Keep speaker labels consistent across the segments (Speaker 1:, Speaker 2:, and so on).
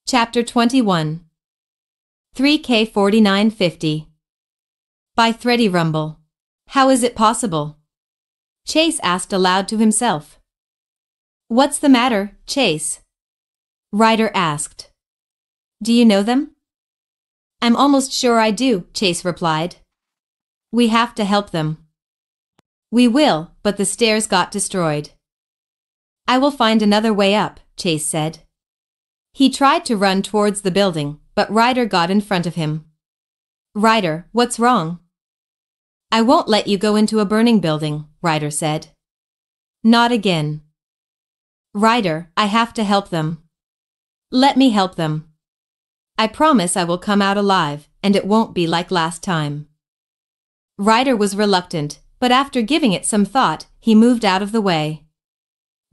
Speaker 1: Chapter 21 3K4950 By Thready Rumble. How is it possible? Chase asked aloud to himself. What's the matter, Chase? Ryder asked. Do you know them? I'm almost sure I do, Chase replied. We have to help them. We will, but the stairs got destroyed. I will find another way up, Chase said. He tried to run towards the building, but Ryder got in front of him. Ryder, what's wrong? I won't let you go into a burning building, Ryder said. Not again. Ryder, I have to help them. Let me help them. I promise I will come out alive, and it won't be like last time. Ryder was reluctant, but after giving it some thought, he moved out of the way.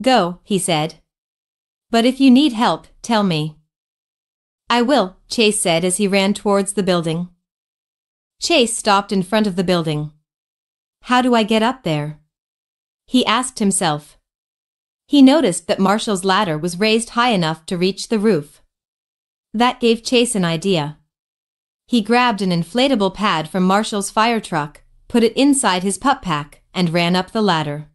Speaker 1: Go, he said. But if you need help, tell me. I will, Chase said as he ran towards the building. Chase stopped in front of the building. How do I get up there? He asked himself. He noticed that Marshall's ladder was raised high enough to reach the roof. That gave Chase an idea. He grabbed an inflatable pad from Marshall's fire truck, put it inside his pup pack, and ran up the ladder.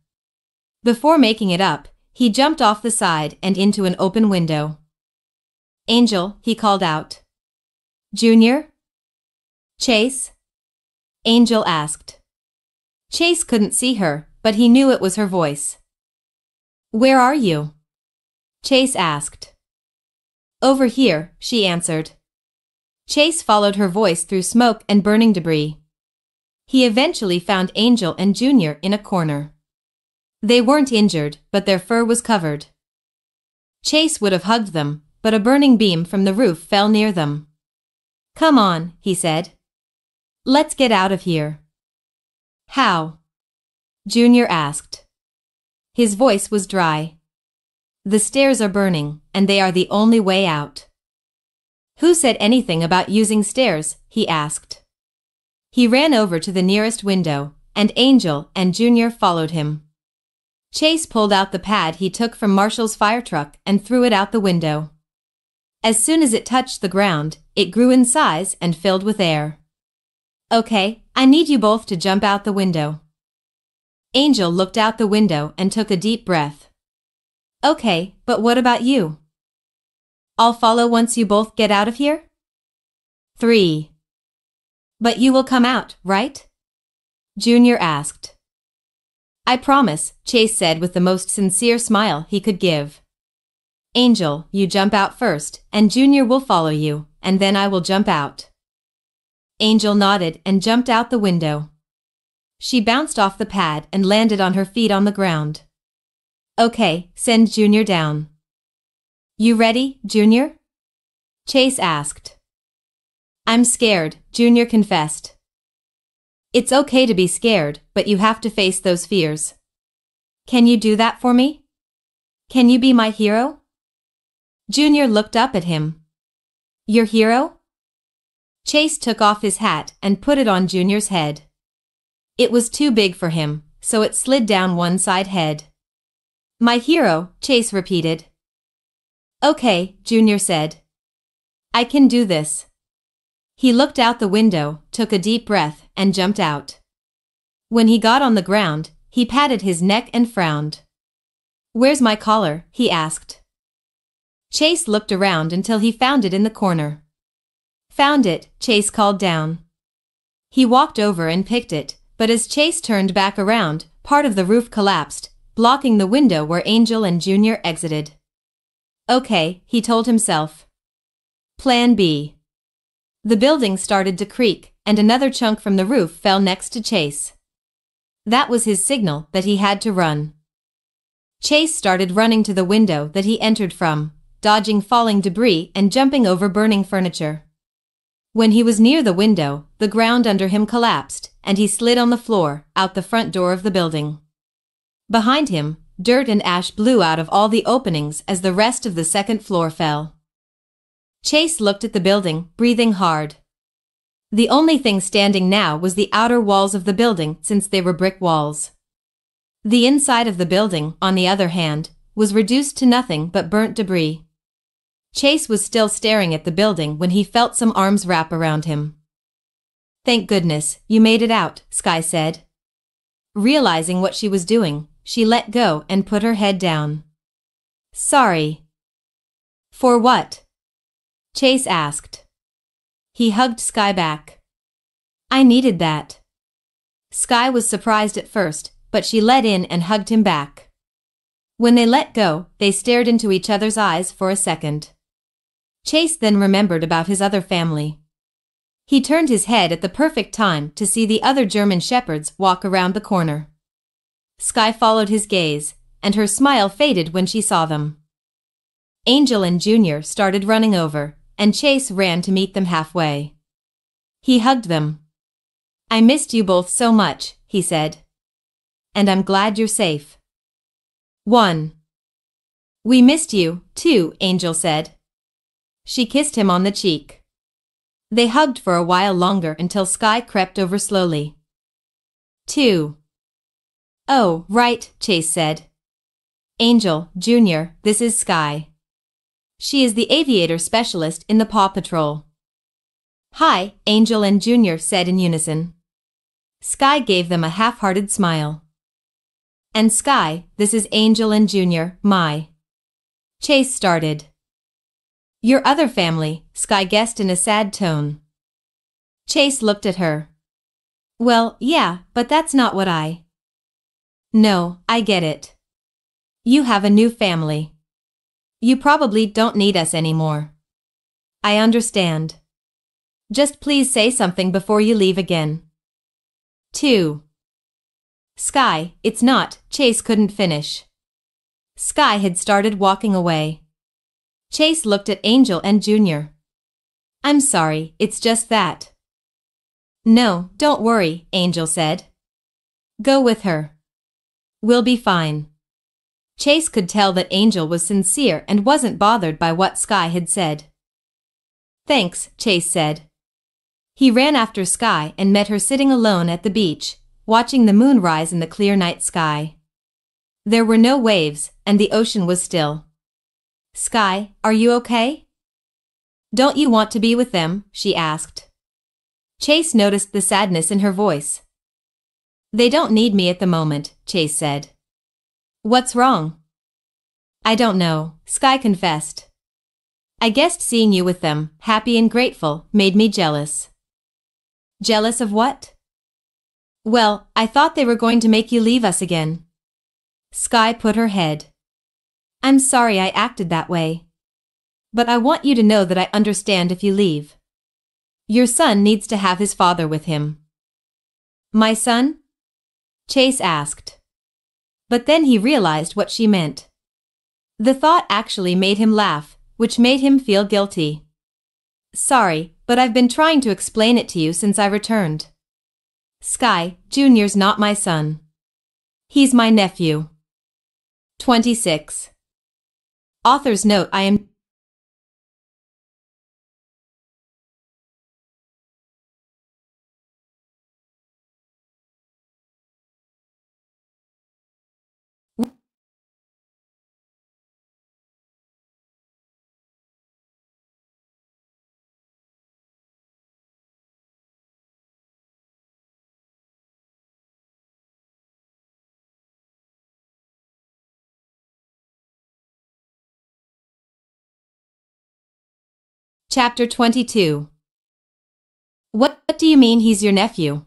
Speaker 1: Before making it up, he jumped off the side and into an open window. Angel, he called out. Junior? Chase? Angel asked. Chase couldn't see her, but he knew it was her voice. Where are you? Chase asked. Over here, she answered. Chase followed her voice through smoke and burning debris. He eventually found Angel and Junior in a corner. They weren't injured, but their fur was covered. Chase would have hugged them, but a burning beam from the roof fell near them. Come on, he said. Let's get out of here. How? Junior asked. His voice was dry. The stairs are burning, and they are the only way out. Who said anything about using stairs? He asked. He ran over to the nearest window, and Angel and Junior followed him. Chase pulled out the pad he took from Marshall's fire truck and threw it out the window. As soon as it touched the ground, it grew in size and filled with air. Okay, I need you both to jump out the window. Angel looked out the window and took a deep breath. Okay, but what about you? I'll follow once you both get out of here? 3. But you will come out, right? Junior asked. I promise, Chase said with the most sincere smile he could give. Angel, you jump out first, and Junior will follow you, and then I will jump out. Angel nodded and jumped out the window. She bounced off the pad and landed on her feet on the ground. Okay, send Junior down. You ready, Junior? Chase asked. I'm scared, Junior confessed. It's okay to be scared, but you have to face those fears. Can you do that for me? Can you be my hero? Junior looked up at him. Your hero? Chase took off his hat and put it on Junior's head. It was too big for him, so it slid down one side head. My hero, Chase repeated. Okay, Junior said. I can do this. He looked out the window, took a deep breath, and jumped out. When he got on the ground, he patted his neck and frowned. Where's my collar? He asked. Chase looked around until he found it in the corner. Found it, Chase called down. He walked over and picked it, but as Chase turned back around, part of the roof collapsed, blocking the window where Angel and Junior exited. Okay, he told himself. Plan B. The building started to creak, and another chunk from the roof fell next to Chase. That was his signal that he had to run. Chase started running to the window that he entered from, dodging falling debris and jumping over burning furniture. When he was near the window, the ground under him collapsed, and he slid on the floor, out the front door of the building. Behind him, dirt and ash blew out of all the openings as the rest of the second floor fell. Chase looked at the building, breathing hard. The only thing standing now was the outer walls of the building, since they were brick walls. The inside of the building, on the other hand, was reduced to nothing but burnt debris. Chase was still staring at the building when he felt some arms wrap around him. "Thank goodness, you made it out," Sky said. Realizing what she was doing, she let go and put her head down. "Sorry." "For what?" Chase asked. He hugged Sky back. "I needed that." Sky was surprised at first, but she let in and hugged him back. When they let go, they stared into each other's eyes for a second. Chase then remembered about his other family. He turned his head at the perfect time to see the other German shepherds walk around the corner. Sky followed his gaze, and her smile faded when she saw them. Angel and Junior started running over, and Chase ran to meet them halfway. He hugged them. "I missed you both so much," he said. "And I'm glad you're safe." 1. "We missed you, too," Angel said. She kissed him on the cheek. They hugged for a while longer until Sky crept over slowly. 2. "Oh, right," Chase said. "Angel, Junior, this is Sky. She is the aviator specialist in the Paw Patrol." "Hi," Angel and Junior said in unison. Sky gave them a half-hearted smile. "And Sky, this is Angel and Junior, my." Chase started. "Your other family," Sky guessed in a sad tone. Chase looked at her. "Well, yeah, but that's not what I—" "No, I get it. You have a new family. You probably don't need us anymore. I understand. Just please say something before you leave again." 2. "Sky, it's not," Chase couldn't finish. Sky had started walking away. Chase looked at Angel and Junior. "I'm sorry, it's just that." "No, don't worry," Angel said. "Go with her. We'll be fine." Chase could tell that Angel was sincere and wasn't bothered by what Sky had said. "Thanks," Chase said. He ran after Sky and met her sitting alone at the beach, watching the moon rise in the clear night sky. There were no waves, and the ocean was still. "Sky, are you okay?" "Don't you want to be with them?" she asked. Chase noticed the sadness in her voice. "They don't need me at the moment," Chase said. "What's wrong?" "I don't know," Sky confessed. "I guessed seeing you with them, happy and grateful, made me jealous." "Jealous of what?" "Well, I thought they were going to make you leave us again." Sky put her head. "I'm sorry I acted that way. But I want you to know that I understand if you leave. Your son needs to have his father with him." "My son?" Chase asked. But then he realized what she meant. The thought actually made him laugh, which made him feel guilty. "Sorry, but I've been trying to explain it to you since I returned. Sky, Junior's not my son. He's my nephew." 26. Author's note: I am Chapter 22. What do you mean he's your nephew?"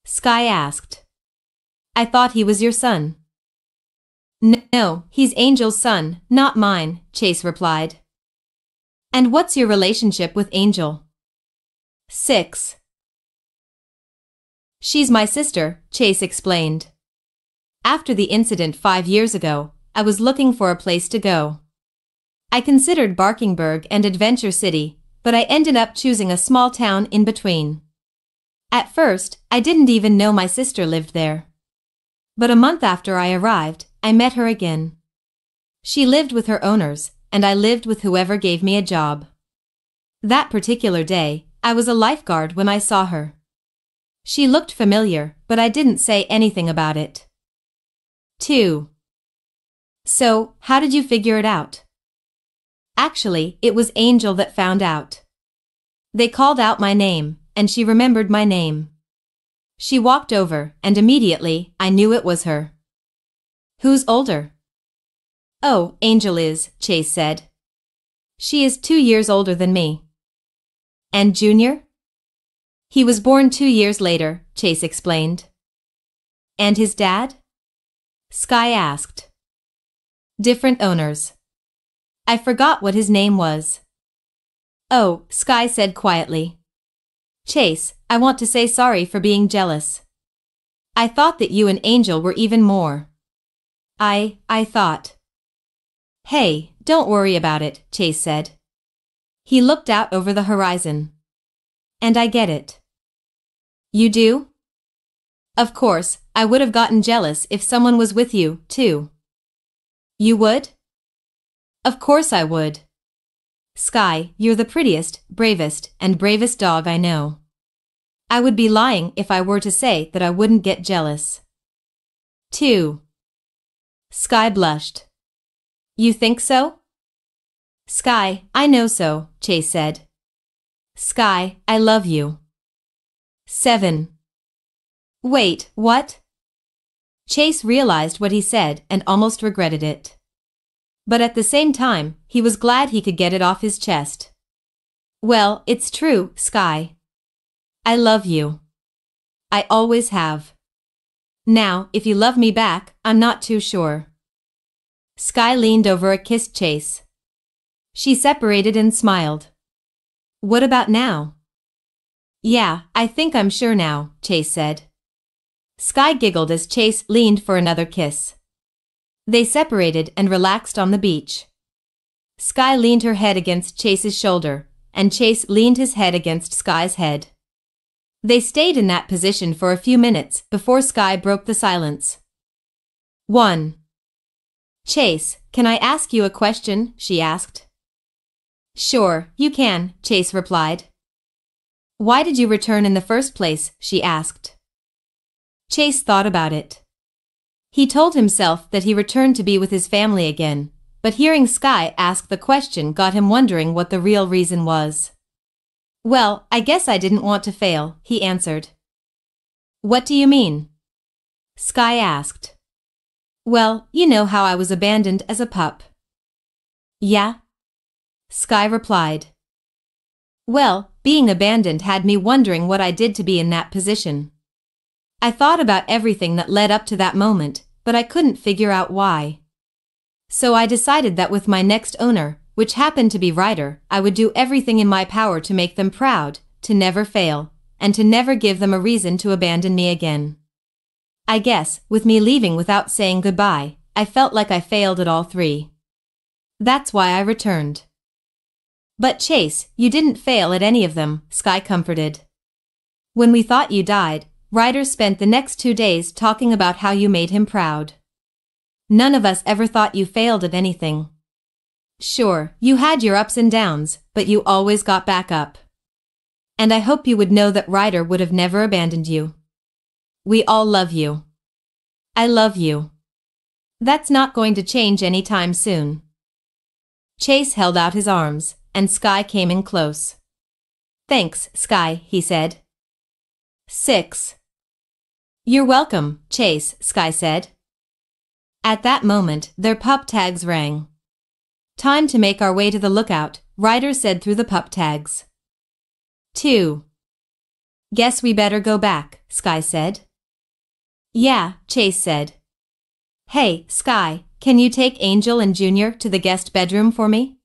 Speaker 1: Sky asked. "I thought he was your son." No, he's Angel's son, not mine," Chase replied. "And what's your relationship with Angel?" 6. "She's my sister," Chase explained. "After the incident 5 years ago, I was looking for a place to go. I considered Barkingburg and Adventure City, but I ended up choosing a small town in between. At first, I didn't even know my sister lived there. But a month after I arrived, I met her again. She lived with her owners, and I lived with whoever gave me a job. That particular day, I was a lifeguard when I saw her. She looked familiar, but I didn't say anything about it." 2. "So, how did you figure it out?" Actually, it was Angel that found out. They called out my name, and she remembered my name. She walked over, and immediately, I knew it was her. Who's older? Oh, Angel is, Chase said. She is 2 years older than me. And Junior? He was born 2 years later, Chase explained. And his dad? Sky asked. Different owners. I forgot what his name was. Oh, Sky said quietly. Chase, I want to say sorry for being jealous. I thought that you and Angel were even more. I thought. Hey, don't worry about it, Chase said. He looked out over the horizon. And I get it. You do? Of course, I would have gotten jealous if someone was with you, too. You would? Of course I would. Sky, you're the prettiest, bravest, and bravest dog I know. I would be lying if I were to say that I wouldn't get jealous. 2. Sky blushed. You think so? Sky, I know so, Chase said. Sky, I love you. 7. Wait, what? Chase realized what he said and almost regretted it. But at the same time, he was glad he could get it off his chest. Well, it's true, Sky. I love you. I always have. Now, if you love me back, I'm not too sure. Sky leaned over and kissed Chase. She separated and smiled. What about now? Yeah, I think I'm sure now, Chase said. Sky giggled as Chase leaned for another kiss. They separated and relaxed on the beach. Sky leaned her head against Chase's shoulder, and Chase leaned his head against Sky's head. They stayed in that position for a few minutes before Sky broke the silence. 1. Chase, can I ask you a question? She asked. Sure, you can, Chase replied. Why did you return in the first place? She asked. Chase thought about it. He told himself that he returned to be with his family again, but hearing Sky ask the question got him wondering what the real reason was. Well, I guess I didn't want to fail, he answered. What do you mean? Sky asked. Well, you know how I was abandoned as a pup. Yeah? Sky replied. Well, being abandoned had me wondering what I did to be in that position. I thought about everything that led up to that moment, but I couldn't figure out why. So I decided that with my next owner, which happened to be Ryder, I would do everything in my power to make them proud, to never fail, and to never give them a reason to abandon me again. I guess, with me leaving without saying goodbye, I felt like I failed at all 3. That's why I returned. But Chase, you didn't fail at any of them, Sky comforted. When we thought you died, Ryder spent the next 2 days talking about how you made him proud. None of us ever thought you failed at anything. Sure, you had your ups and downs, but you always got back up. And I hope you would know that Ryder would have never abandoned you. We all love you. I love you. That's not going to change anytime soon. Chase held out his arms, and Sky came in close. Thanks, Sky, he said. 6. You're welcome, Chase, Sky said. At that moment, their pup tags rang. Time to make our way to the lookout, Ryder said through the pup tags. 2. Guess we better go back, Sky said. Yeah, Chase said. Hey, Sky, can you take Angel and Junior to the guest bedroom for me?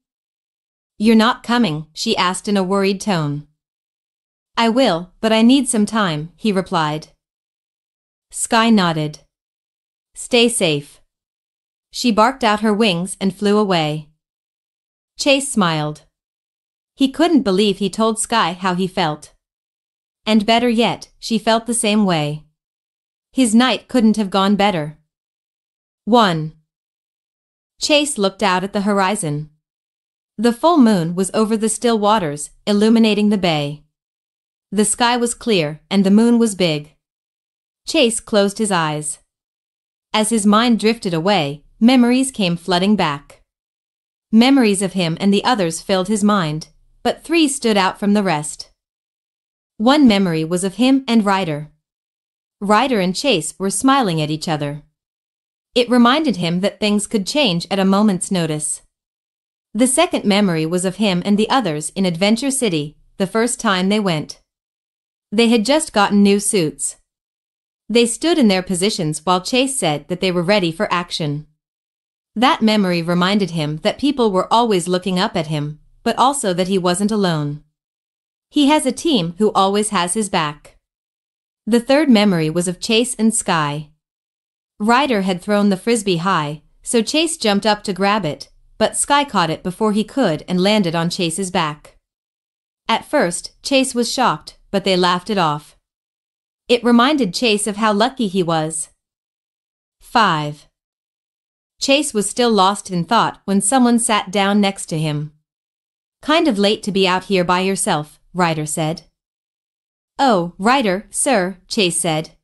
Speaker 1: You're not coming, she asked in a worried tone. I will, but I need some time, he replied. Sky nodded. Stay safe. She barked out her wings and flew away. Chase smiled. He couldn't believe he told Sky how he felt. And better yet, she felt the same way. His night couldn't have gone better. 1. Chase looked out at the horizon. The full moon was over the still waters, illuminating the bay. The sky was clear and the moon was big. Chase closed his eyes. As his mind drifted away, memories came flooding back. Memories of him and the others filled his mind, but 3 stood out from the rest. One memory was of him and Ryder. Ryder and Chase were smiling at each other. It reminded him that things could change at a moment's notice. The second memory was of him and the others in Adventure City, the first time they went. They had just gotten new suits. They stood in their positions while Chase said that they were ready for action. That memory reminded him that people were always looking up at him, but also that he wasn't alone. He has a team who always has his back. The third memory was of Chase and Sky. Ryder had thrown the frisbee high, so Chase jumped up to grab it, but Sky caught it before he could and landed on Chase's back. At first, Chase was shocked, but they laughed it off. It reminded Chase of how lucky he was. 5. Chase was still lost in thought when someone sat down next to him. "Kind of late to be out here by yourself," Ryder said. "Oh, Ryder, sir," Chase said.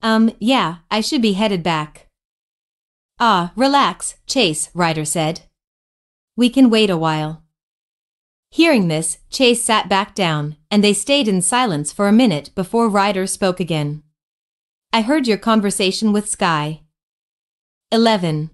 Speaker 1: Yeah, I should be headed back." "Ah, relax, Chase," Ryder said. "We can wait a while." Hearing this, Chase sat back down, and they stayed in silence for a minute before Ryder spoke again. "I heard your conversation with Sky." 11.